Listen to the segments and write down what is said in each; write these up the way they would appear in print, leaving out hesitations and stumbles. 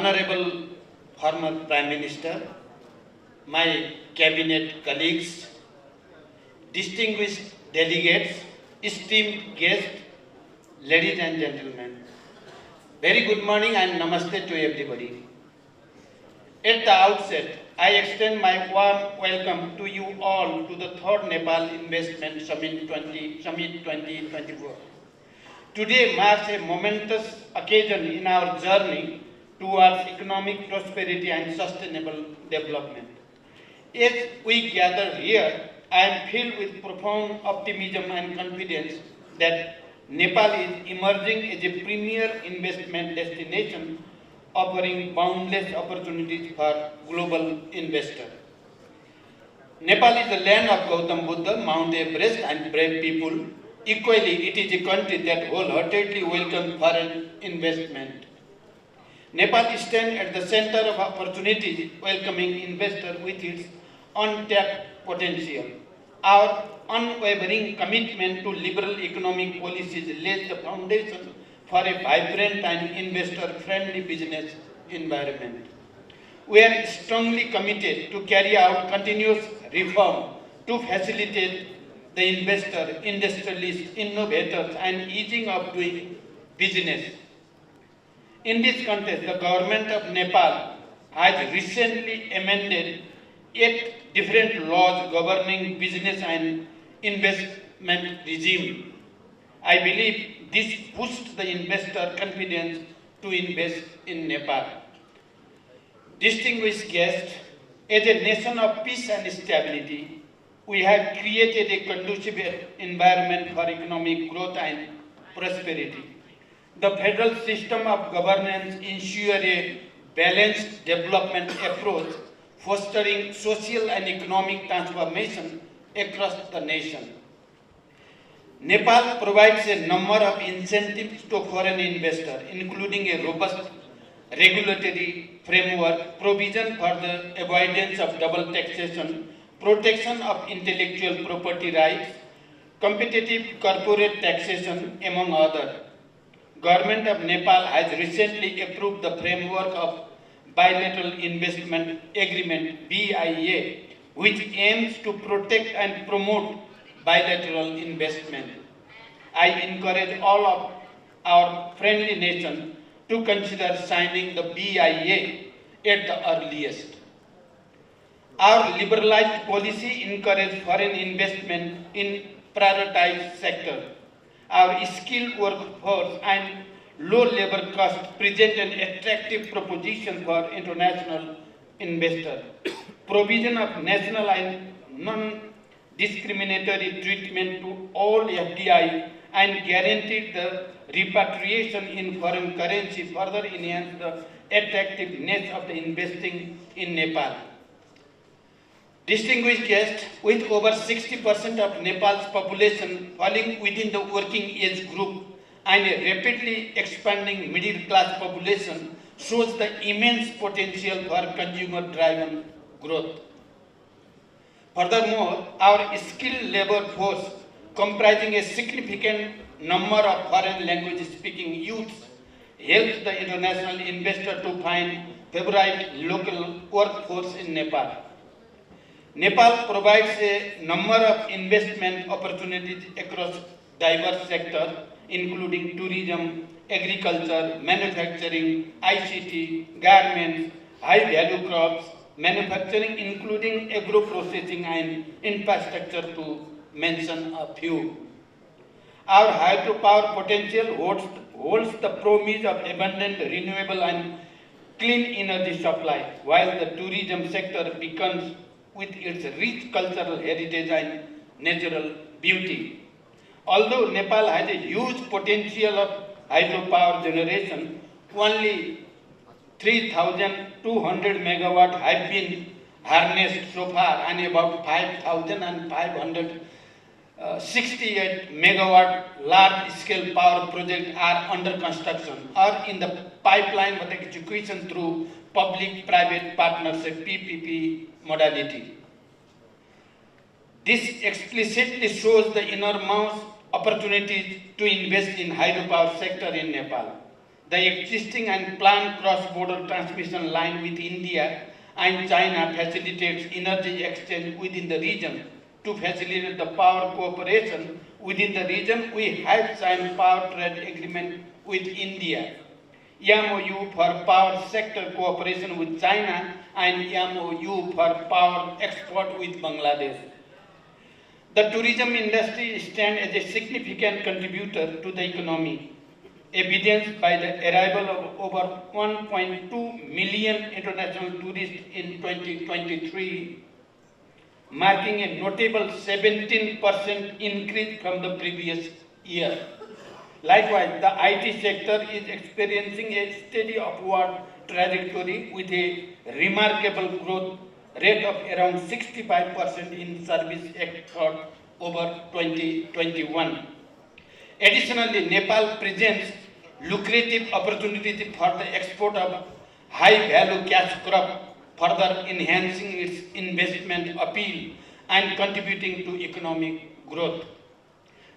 Honorable former Prime Minister, my cabinet colleagues, distinguished delegates, esteemed guests, ladies and gentlemen, very good morning and namaste to everybody. At the outset, I extend my warm welcome to you all to the 3rd Nepal Investment Summit 2024. Today marks a momentous occasion in our journey towards economic prosperity and sustainable development. As we gather here, I am filled with profound optimism and confidence that Nepal is emerging as a premier investment destination offering boundless opportunities for global investors. Nepal is the land of Gautam Buddha, Mount Everest and brave people. Equally, it is a country that wholeheartedly welcomes foreign investment. Nepal stands at the center of opportunities, welcoming investors with its untapped potential. Our unwavering commitment to liberal economic policies lays the foundation for a vibrant and investor-friendly business environment. We are strongly committed to carry out continuous reform to facilitate the investor, industrialists, innovators, and easing of doing business. In this context, the government of Nepal has recently amended 8 different laws governing business and investment regime. I believe this boosts the investor confidence to invest in Nepal. Distinguished guests, as a nation of peace and stability, we have created a conducive environment for economic growth and prosperity. The federal system of governance ensures a balanced development approach, fostering social and economic transformation across the nation. Nepal provides a number of incentives to foreign investors, including a robust regulatory framework, provision for the avoidance of double taxation, protection of intellectual property rights, competitive corporate taxation, among others. Government of Nepal has recently approved the framework of Bilateral Investment Agreement (BIA), which aims to protect and promote bilateral investment. I encourage all of our friendly nations to consider signing the BIA at the earliest. Our liberalized policy encourages foreign investment in prioritized sectors. Our skilled workforce and low labor costs present an attractive proposition for international investors. Provision of national and non-discriminatory treatment to all FDI and guaranteed the repatriation in foreign currency further enhance the attractiveness of the investing in Nepal. Distinguished guests, with over 60% of Nepal's population falling within the working age group and a rapidly expanding middle class population, shows the immense potential for consumer-driven growth. Furthermore, our skilled labor force, comprising a significant number of foreign language-speaking youths, helps the international investor to find favorite local workforce in Nepal. Nepal provides a number of investment opportunities across diverse sectors, including tourism, agriculture, manufacturing, ICT, garments, high-value crops, manufacturing, including agro-processing and infrastructure, to mention a few. Our hydropower potential holds the promise of abundant renewable and clean energy supply, while the tourism sector beckons with its rich cultural heritage and natural beauty. Although Nepal has a huge potential of hydropower generation, only 3,200 megawatt have been harnessed so far, and about 5,568 megawatt large-scale power projects are under construction or in the pipeline for execution through public-private partnership (PPP) modality. This explicitly shows the enormous opportunities to invest in hydropower sector in Nepal. The existing and planned cross-border transmission line with India and China facilitates energy exchange within the region. To facilitate the power cooperation within the region, we have signed power trade agreement with India, MOU for power sector cooperation with China, and MOU for power export with Bangladesh. The tourism industry stands as a significant contributor to the economy, evidenced by the arrival of over 1.2 million international tourists in 2023, marking a notable 17% increase from the previous year. Likewise, the IT sector is experiencing a steady upward trajectory with a remarkable growth rate of around 65% in service export over 2021. Additionally, Nepal presents lucrative opportunities for the export of high-value cash crop, further enhancing its investment appeal and contributing to economic growth.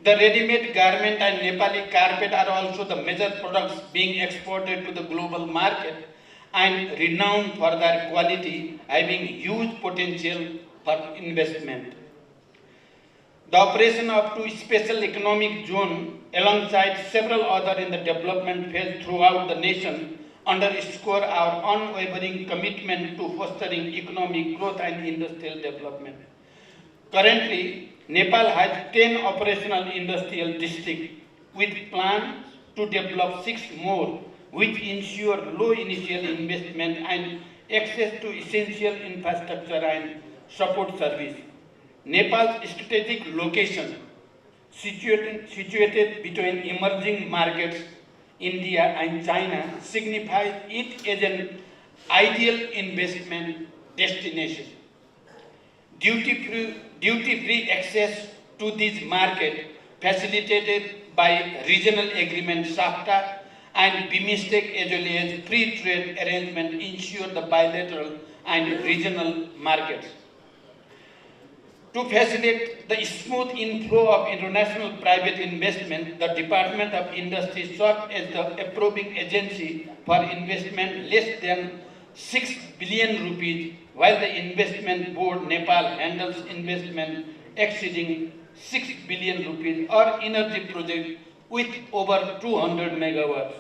The ready-made garment and Nepali carpet are also the major products being exported to the global market and renowned for their quality, having huge potential for investment. The operation of two special economic zones alongside several others in the development phase throughout the nation underscore our unwavering commitment to fostering economic growth and industrial development. Currently, Nepal has 10 operational industrial districts with plans to develop 6 more, which ensure low initial investment and access to essential infrastructure and support service. Nepal's strategic location, situated between emerging markets, India and China, signifies it as an ideal investment destination. Duty-free access to this market, facilitated by regional agreement SAFTA and BIMSTEC as well as free trade arrangement, ensure the bilateral and regional markets. To facilitate the smooth inflow of international private investment, the Department of Industry serves as the approving agency for investment less than 6 billion rupees, while the Investment Board Nepal handles investment exceeding 6 billion rupees or energy projects with over 200 megawatts.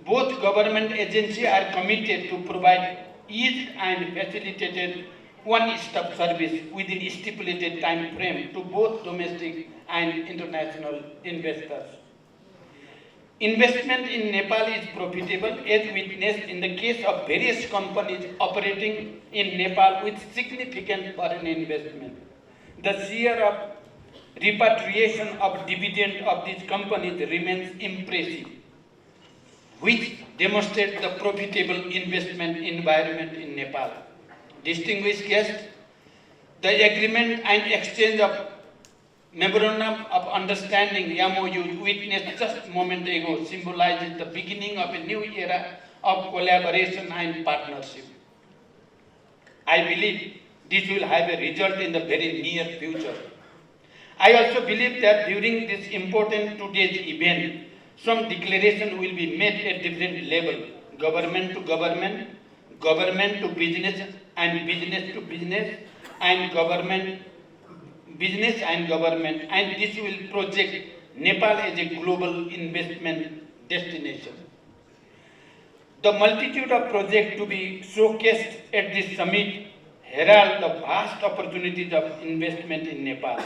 Both government agencies are committed to provide eased and facilitated one-stop service within stipulated time frame to both domestic and international investors. Investment in Nepal is profitable, as witnessed in the case of various companies operating in Nepal with significant foreign investment. The share of repatriation of dividend of these companies remains impressive, which demonstrates the profitable investment environment in Nepal. Distinguished guests, the agreement and exchange of Memorandum of Understanding MOU witnessed just a moment ago symbolizes the beginning of a new era of collaboration and partnership. I believe this will have a result in the very near future. I also believe that during this important today's event, some declaration will be made at different level, government to government, government to business and business to business, and business and government, and this will project Nepal as a global investment destination. The multitude of projects to be showcased at this summit herald the vast opportunities of investment in Nepal,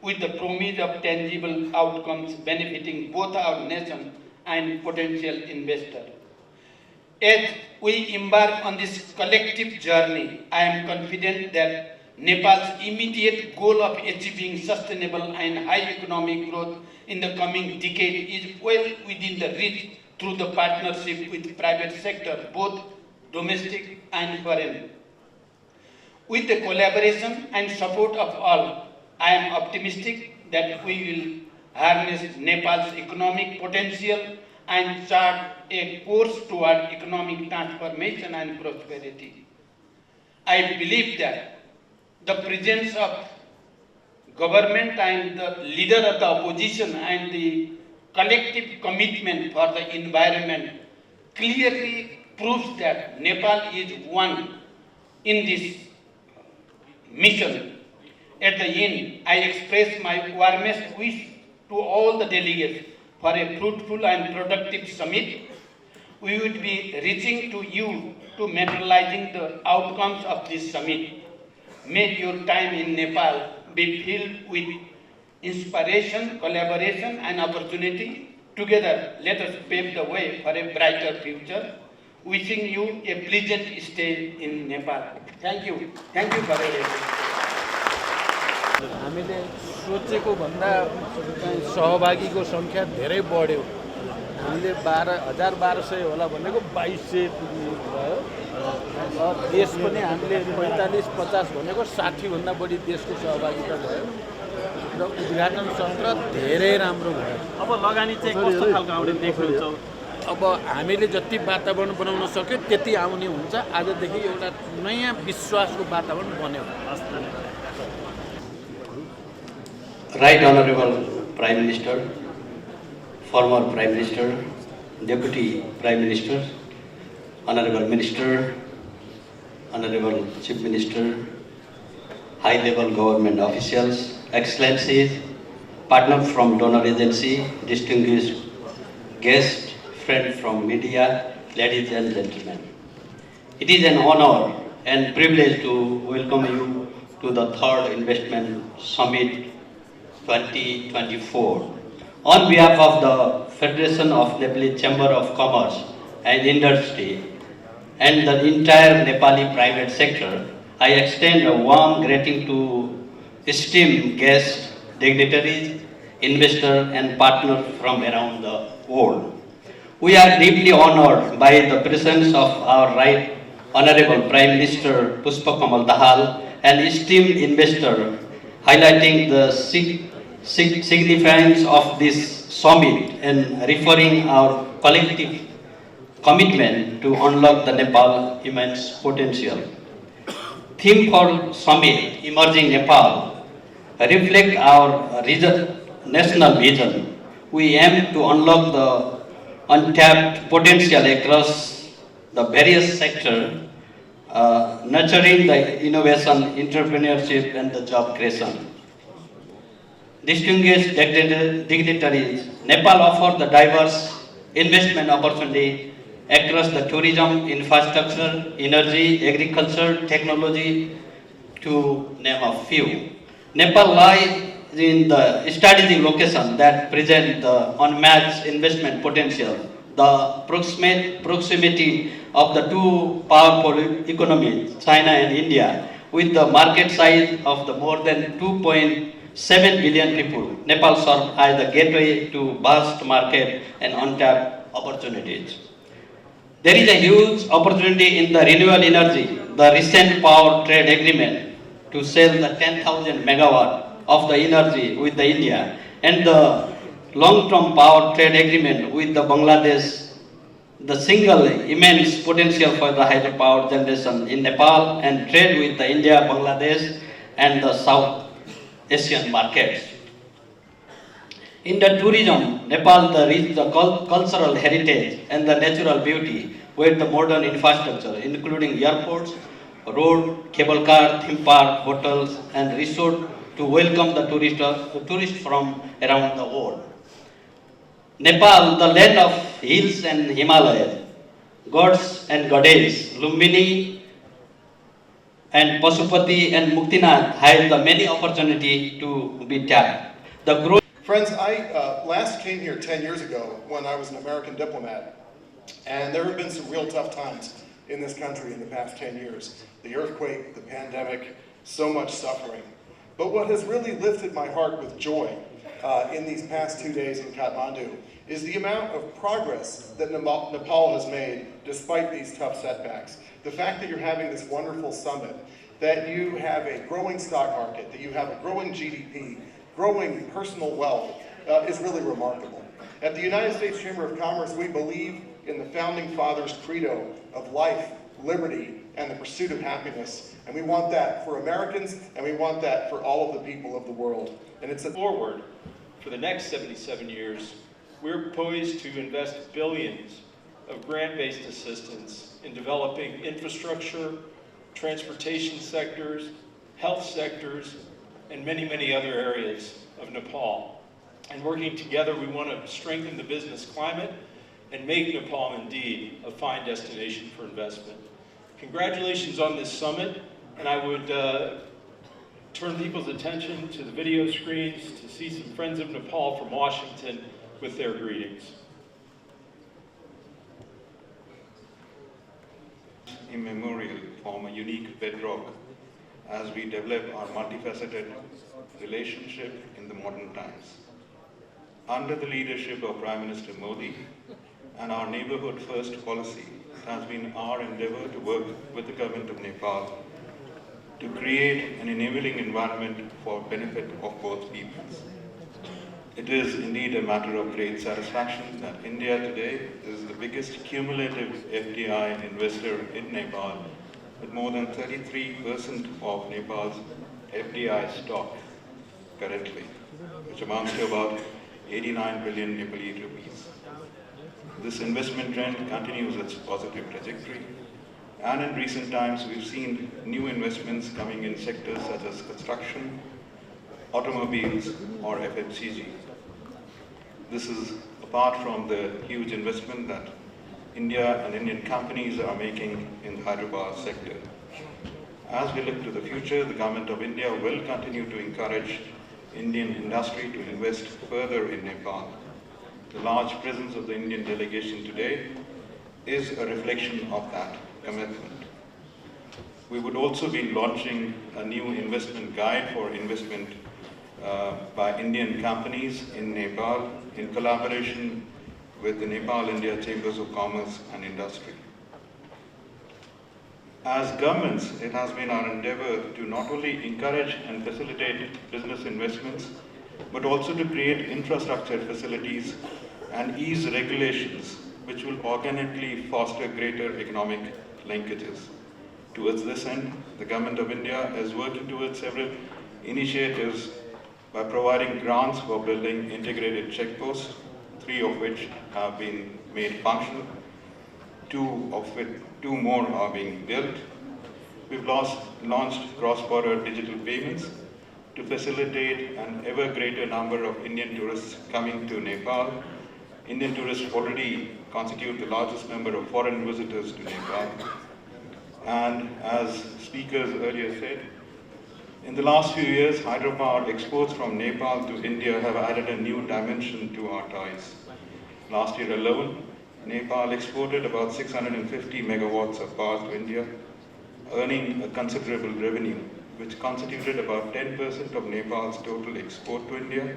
with the promise of tangible outcomes benefiting both our nation and potential investors. As we embark on this collective journey, I am confident that Nepal's immediate goal of achieving sustainable and high economic growth in the coming decade is well within the reach through the partnership with private sector, both domestic and foreign. With the collaboration and support of all, I am optimistic that we will harness Nepal's economic potential and chart a course toward economic transformation and prosperity. I believe that the presence of government and the leader of the opposition and the collective commitment for the environment clearly proves that Nepal is one in this mission. At the end, I express my warmest wish to all the delegates for a fruitful and productive summit. We would be reaching to you to materializing the outcomes of this summit. May your time in Nepal be filled with inspiration, collaboration, and opportunity. Together, let us pave the way for a brighter future. Wishing you a pleasant stay in Nepal. Thank you. Thank you for your attention. हामीले सोचेको भन्दा चाहिँ सहभागीको सङ्ख्या धेरै बढ्यो। हामीले 1200 होला भनेको 2200 पुग्नु भयो। देश पनि हामीले 45-50 भनेको 60 भन्दा बढी देशको सहभागिता भयो र उद्घाटन सत्र धेरै राम्रो भयो। अब लगानी चाहिँ कस्तो खालको आउने देख्नुहुन्छ? अब हामीले जति वातावरण बनाउन सक्यो त्यति आउने हुन्छ। आजदेखि एउटा नयाँ विश्वासको वातावरण बन्यो। Right Honorable Prime Minister, former Prime Minister, Deputy Prime Minister, Honorable Minister, Honorable Chief Minister, high-level government officials, Excellencies, partner from donor agency, distinguished guests, friends from media, ladies and gentlemen. It is an honor and privilege to welcome you to the third Investment Summit 2024. On behalf of the Federation of Nepali Chamber of Commerce and Industry and the entire Nepali private sector, I extend a warm greeting to esteemed guests, dignitaries, investors and partners from around the world. We are deeply honored by the presence of our Right Honorable Prime Minister Pushpa Kamal Dahal, an esteemed investor, highlighting the significance of this summit and referring our collective commitment to unlock the Nepal immense potential. Theme for summit, Emerging Nepal, reflect our national vision. We aim to unlock the untapped potential across the various sectors, nurturing the innovation, entrepreneurship and the job creation. Distinguished dignitaries, Nepal offers the diverse investment opportunity across the tourism, infrastructure, energy, agriculture, technology, to name a few. Nepal lies in the strategic location that presents the unmatched investment potential. The proximity of the two powerful economies, China and India, with the market size of the more than 2.7 billion people, Nepal serves as the gateway to vast market and untapped opportunities. There is a huge opportunity in the renewable energy. The recent power trade agreement to sell the 10,000 megawatt of the energy with the India and the long-term power trade agreement with the Bangladesh, the single immense potential for the hydropower generation in Nepal and trade with the India, Bangladesh and the South Asian markets. In the tourism, Nepal rich the cultural heritage and the natural beauty with the modern infrastructure including airports, road, cable car, theme park, hotels and resort to welcome the tourists from around the world. Nepal, the land of hills and Himalayas, gods and goddesses, Lumbini and Pasupati and Muktinath have the many opportunity to be tapped. The growth. Friends, I last came here 10 years ago when I was an American diplomat, and there have been some real tough times in this country in the past 10 years. The earthquake, the pandemic, so much suffering. But what has really lifted my heart with joy in these past 2 days in Kathmandu is the amount of progress that Nepal has made despite these tough setbacks. The fact that you're having this wonderful summit, that you have a growing stock market, that you have a growing GDP, growing personal wealth is really remarkable. At the United States Chamber of Commerce, we believe in the Founding Fathers' credo of life, liberty, and the pursuit of happiness. And we want that for Americans, and we want that for all of the people of the world. And it's a forward for the next 77 years we're poised to invest billions of grant-based assistance in developing infrastructure, transportation sectors, health sectors, and many, many other areas of Nepal. And working together, we want to strengthen the business climate and make Nepal indeed a fine destination for investment. Congratulations on this summit, and I would turn people's attention to the video screens to see some friends of Nepal from Washington with their greetings. Immemorial form a unique bedrock as we develop our multifaceted relationship in the modern times. Under the leadership of Prime Minister Modi and our neighborhood first policy, it has been our endeavor to work with the government of Nepal to create an enabling environment for benefit of both peoples. It is indeed a matter of great satisfaction that India today is the biggest cumulative FDI investor in Nepal, with more than 33% of Nepal's FDI stock currently, which amounts to about 89 billion Nepali rupees. This investment trend continues its positive trajectory, and in recent times we've seen new investments coming in sectors such as construction, automobiles, or FMCG. This is apart from the huge investment that India and Indian companies are making in the hydropower sector. As we look to the future, the Government of India will continue to encourage Indian industry to invest further in Nepal. The large presence of the Indian delegation today is a reflection of that commitment. We would also be launching a new investment guide for investment by Indian companies in Nepal in collaboration with the Nepal-India Chambers of Commerce and Industry. As governments, it has been our endeavor to not only encourage and facilitate business investments, but also to create infrastructure facilities and ease regulations which will organically foster greater economic linkages. Towards this end, the Government of India is working towards several initiatives by providing grants for building integrated checkposts, 3 of which have been made functional, 2 more are being built. We've launched cross-border digital payments to facilitate an ever greater number of Indian tourists coming to Nepal. Indian tourists already constitute the largest number of foreign visitors to Nepal. And as speakers earlier said, in the last few years, hydropower exports from Nepal to India have added a new dimension to our ties. Last year alone, Nepal exported about 650 megawatts of power to India, earning a considerable revenue, which constituted about 10% of Nepal's total export to India,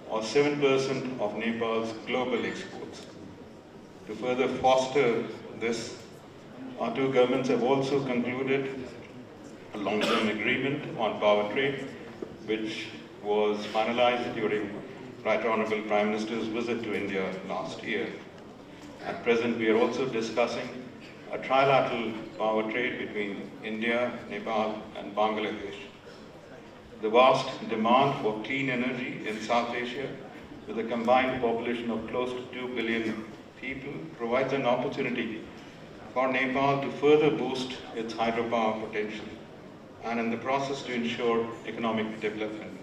or 7% of Nepal's global exports. To further foster this, our 2 governments have also concluded a long-term agreement on power trade, which was finalized during Right Honorable Prime Minister's visit to India last year. At present, we are also discussing a trilateral power trade between India, Nepal, and Bangladesh. The vast demand for clean energy in South Asia, with a combined population of close to 2 billion people, provides an opportunity for Nepal to further boost its hydropower potential, and in the process to ensure economic development.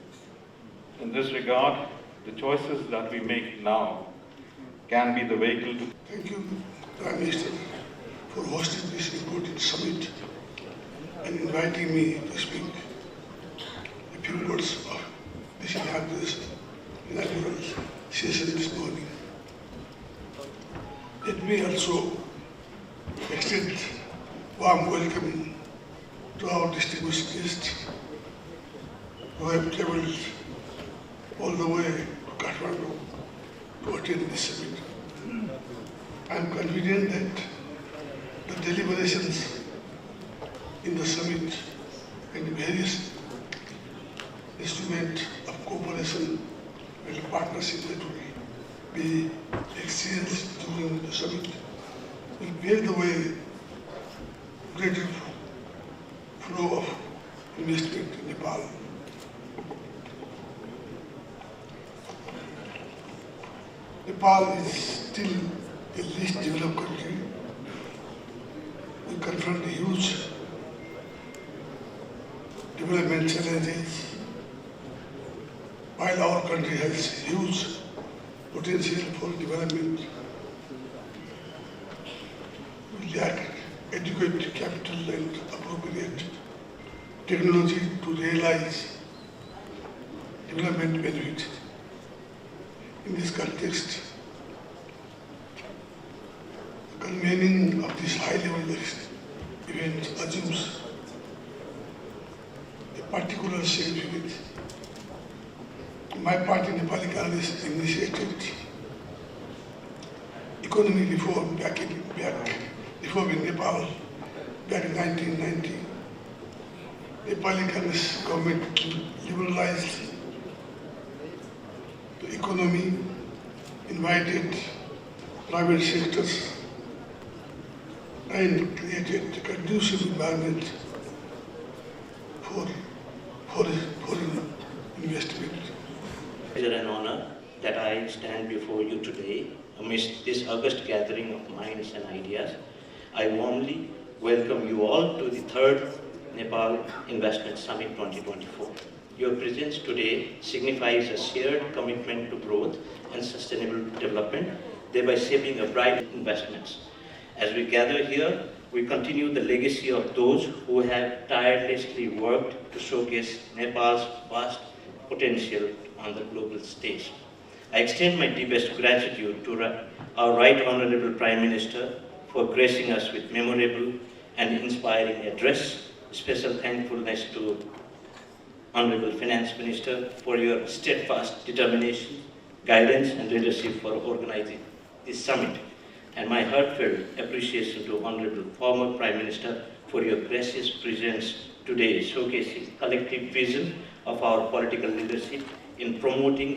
In this regard, the choices that we make now can be the vehicle to... Thank you, Prime Minister, for hosting this important summit and inviting me to speak a few words of this inaugural session this morning. Let me also extend warm welcome to our distinguished guests who have traveled all the way to Kathmandu to attend this summit. I am confident that the deliberations in the summit and the various instruments of cooperation and partnership that will be exchanged during the summit will pave the way greater flow of investment in Nepal. Nepal is still the least developed country. We confront huge development challenges, while our country has huge potential for development. We lack adequate capital and appropriate technology to realize development benefits. In this context, the convening of this high-level event assumes a particular significance. My party, Nepali Congress, initiated economic reform reform in Nepal back in 1990. Nepali Congress government liberalized the economy, invited private sectors, and created a conducive environment for foreign investment. It is an honor that I stand before you today amidst this august gathering of minds and ideas. I warmly welcome you all to the third Nepal Investment Summit 2024. Your presence today signifies a shared commitment to growth and sustainable development, thereby shaping a bright investments. As we gather here, we continue the legacy of those who have tirelessly worked to showcase Nepal's vast potential on the global stage. I extend my deepest gratitude to our Right Honorable Prime Minister for gracing us with memorable and inspiring address. Special thankfulness to Honorable Finance Minister for your steadfast determination, guidance and leadership for organizing this summit. And my heartfelt appreciation to Honorable former Prime Minister for your gracious presence today, showcasing collective vision of our political leadership in promoting